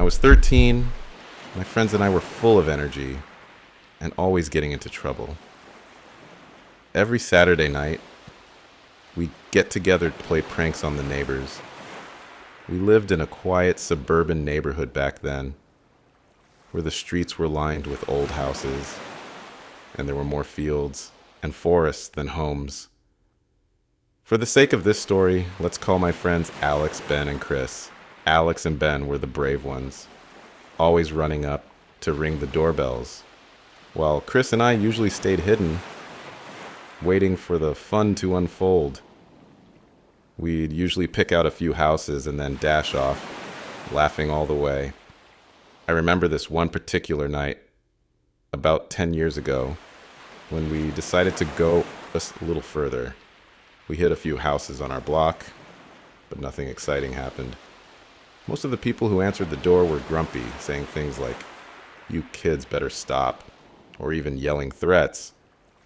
was 13, my friends and I were full of energy and always getting into trouble. Every Saturday night, we'd get together to play pranks on the neighbors. We lived in a quiet suburban neighborhood back then, where the streets were lined with old houses, and there were more fields and forests than homes. For the sake of this story, let's call my friends Alex, Ben, and Chris. Alex and Ben were the brave ones, always running up to ring the doorbells, while Chris and I usually stayed hidden, waiting for the fun to unfold. We'd usually pick out a few houses and then dash off, laughing all the way. I remember this one particular night, about 10 years ago, when we decided to go a little further. We hit a few houses on our block, but nothing exciting happened. Most of the people who answered the door were grumpy, saying things like, "You kids better stop," or even yelling threats.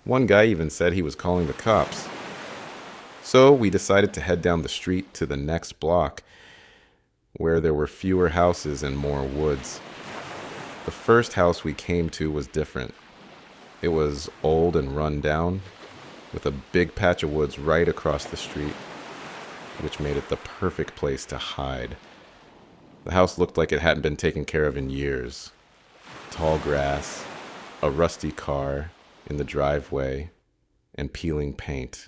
One guy even said he was calling the cops. So we decided to head down the street to the next block, where there were fewer houses and more woods. The first house we came to was different. It was old and run down, with a big patch of woods right across the street, which made it the perfect place to hide. The house looked like it hadn't been taken care of in years. Tall grass, a rusty car in the driveway, and peeling paint.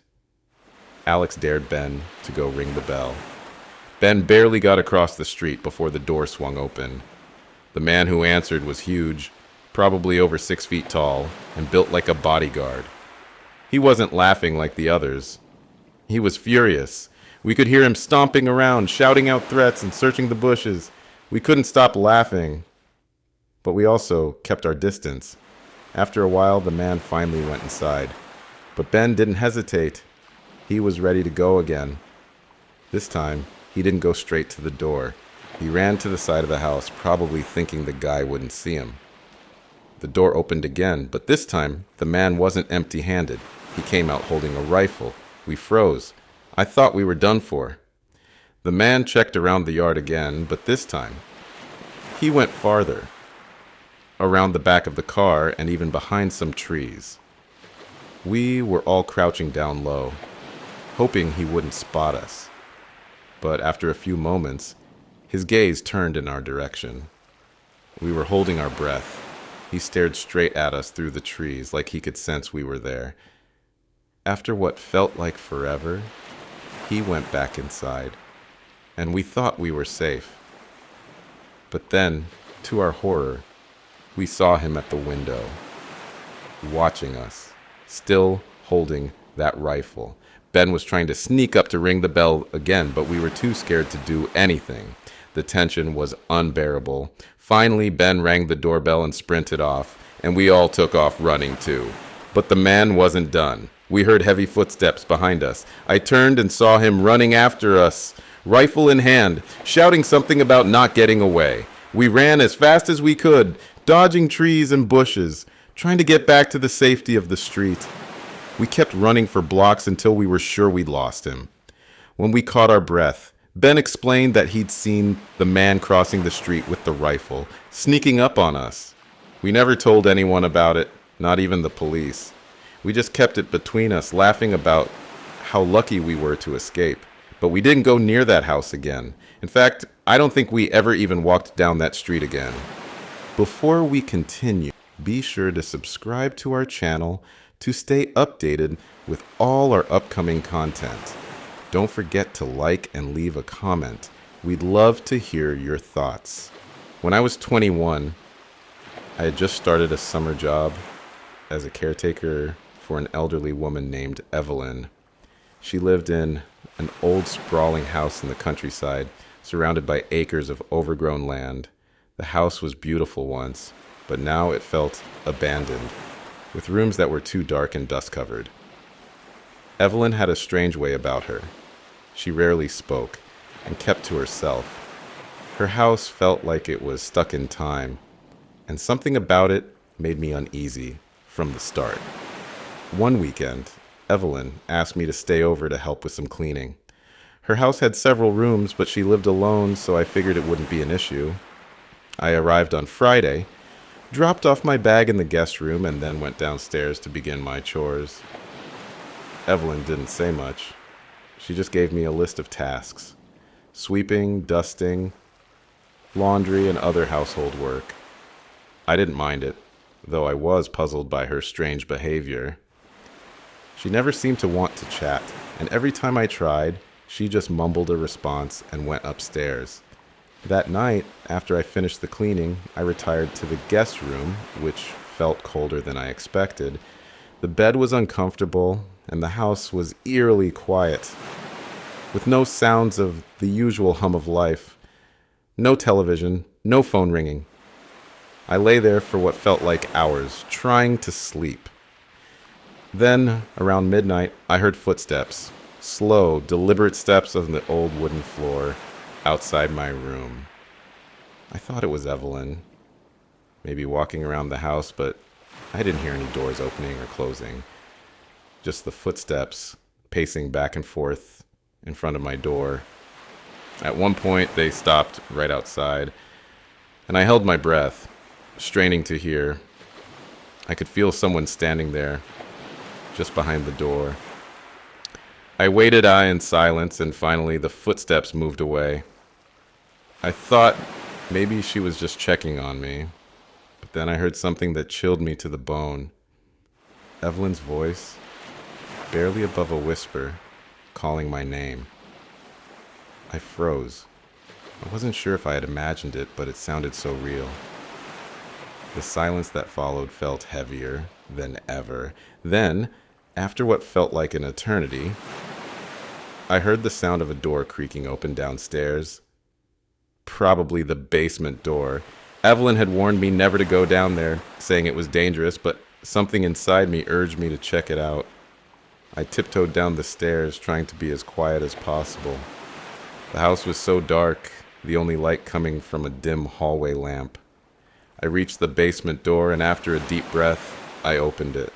Alex dared Ben to go ring the bell. Ben barely got across the street before the door swung open. The man who answered was huge, probably over 6 feet tall, and built like a bodyguard. He wasn't laughing like the others. He was furious. We could hear him stomping around, shouting out threats and searching the bushes. We couldn't stop laughing, but we also kept our distance. After a while, the man finally went inside. But Ben didn't hesitate. He was ready to go again. This time, he didn't go straight to the door. He ran to the side of the house, probably thinking the guy wouldn't see him. The door opened again, but this time, the man wasn't empty-handed. He came out holding a rifle. We froze. I thought we were done for. The man checked around the yard again, but this time, he went farther, around the back of the car and even behind some trees. We were all crouching down low, hoping he wouldn't spot us. But after a few moments, his gaze turned in our direction. We were holding our breath. He stared straight at us through the trees like he could sense we were there. After what felt like forever, he went back inside, and we thought we were safe. But then, to our horror, we saw him at the window, watching us, still holding that rifle. Ben was trying to sneak up to ring the bell again, but we were too scared to do anything. The tension was unbearable. Finally, Ben rang the doorbell and sprinted off, and we all took off running too. But the man wasn't done. We heard heavy footsteps behind us. I turned and saw him running after us, rifle in hand, shouting something about not getting away. We ran as fast as we could, dodging trees and bushes, trying to get back to the safety of the street. We kept running for blocks until we were sure we'd lost him. When we caught our breath, Ben explained that he'd seen the man crossing the street with the rifle, sneaking up on us. We never told anyone about it, not even the police. We just kept it between us, laughing about how lucky we were to escape. But we didn't go near that house again. In fact, I don't think we ever even walked down that street again. Before we continue, be sure to subscribe to our channel to stay updated with all our upcoming content. Don't forget to like and leave a comment. We'd love to hear your thoughts. When I was 21, I had just started a summer job as a caretaker for an elderly woman named Evelyn. She lived in an old sprawling house in the countryside, surrounded by acres of overgrown land. The house was beautiful once, but now it felt abandoned, with rooms that were too dark and dust-covered. Evelyn had a strange way about her. She rarely spoke and kept to herself. Her house felt like it was stuck in time, and something about it made me uneasy from the start. One weekend, Evelyn asked me to stay over to help with some cleaning. Her house had several rooms, but she lived alone, so I figured it wouldn't be an issue. I arrived on Friday, dropped off my bag in the guest room, and then went downstairs to begin my chores. Evelyn didn't say much. She just gave me a list of tasks: sweeping, dusting, laundry, and other household work. I didn't mind it, though I was puzzled by her strange behavior. She never seemed to want to chat, and every time I tried, she just mumbled a response and went upstairs. That night, after I finished the cleaning, I retired to the guest room, which felt colder than I expected. The bed was uncomfortable, and the house was eerily quiet, with no sounds of the usual hum of life. No television, no phone ringing. I lay there for what felt like hours, trying to sleep. Then, around midnight, I heard footsteps, slow, deliberate steps on the old wooden floor outside my room. I thought it was Evelyn, maybe walking around the house, but I didn't hear any doors opening or closing. Just the footsteps pacing back and forth in front of my door. At one point, they stopped right outside, and I held my breath, straining to hear. I could feel someone standing there, just behind the door. I waited in silence, and finally the footsteps moved away. I thought maybe she was just checking on me, but then I heard something that chilled me to the bone. Evelyn's voice, barely above a whisper, calling my name. I froze. I wasn't sure if I had imagined it, but it sounded so real. The silence that followed felt heavier than ever. Then, after what felt like an eternity, I heard the sound of a door creaking open downstairs. Probably the basement door. Evelyn had warned me never to go down there, saying it was dangerous, but something inside me urged me to check it out. I tiptoed down the stairs, trying to be as quiet as possible. The house was so dark, the only light coming from a dim hallway lamp. I reached the basement door, and after a deep breath, I opened it.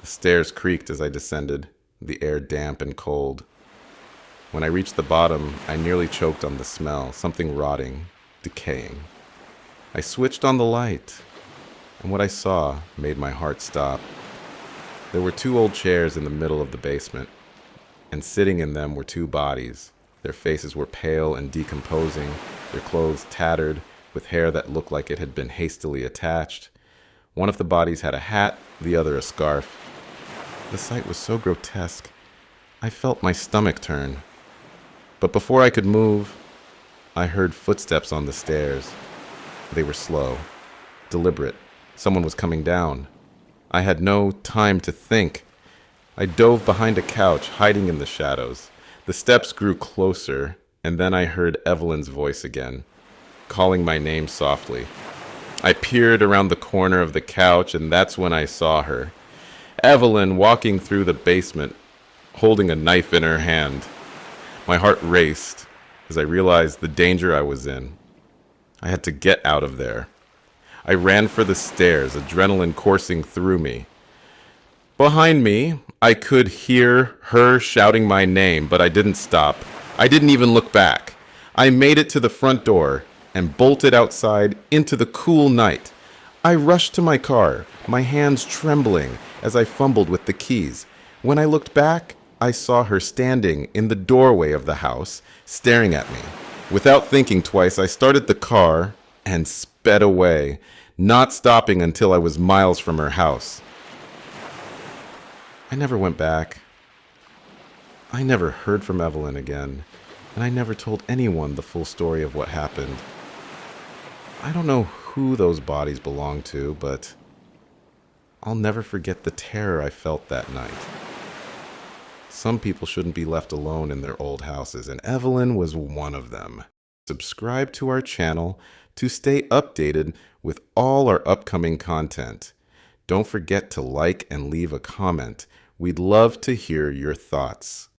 The stairs creaked as I descended, the air damp and cold. When I reached the bottom, I nearly choked on the smell, something rotting, decaying. I switched on the light, and what I saw made my heart stop. There were 2 old chairs in the middle of the basement, and sitting in them were 2 bodies. Their faces were pale and decomposing, their clothes tattered, with hair that looked like it had been hastily attached. One of the bodies had a hat, the other a scarf. The sight was so grotesque, I felt my stomach turn. But before I could move, I heard footsteps on the stairs. They were slow, deliberate. Someone was coming down. I had no time to think. I dove behind a couch, hiding in the shadows. The steps grew closer, and then I heard Evelyn's voice again, calling my name softly. I peered around the corner of the couch, and that's when I saw her. Evelyn walking through the basement, holding a knife in her hand. My heart raced as I realized the danger I was in. I had to get out of there. I ran for the stairs, adrenaline coursing through me. Behind me, I could hear her shouting my name, but I didn't stop. I didn't even look back. I made it to the front door and bolted outside into the cool night. I rushed to my car, my hands trembling as I fumbled with the keys. When I looked back, I saw her standing in the doorway of the house, staring at me. Without thinking twice, I started the car and sped away, not stopping until I was miles from her house. I never went back. I never heard from Evelyn again, and I never told anyone the full story of what happened. I don't know who those bodies belong to, but I'll never forget the terror I felt that night. Some people shouldn't be left alone in their old houses, and Evelyn was one of them. Subscribe to our channel to stay updated with all our upcoming content. Don't forget to like and leave a comment. We'd love to hear your thoughts.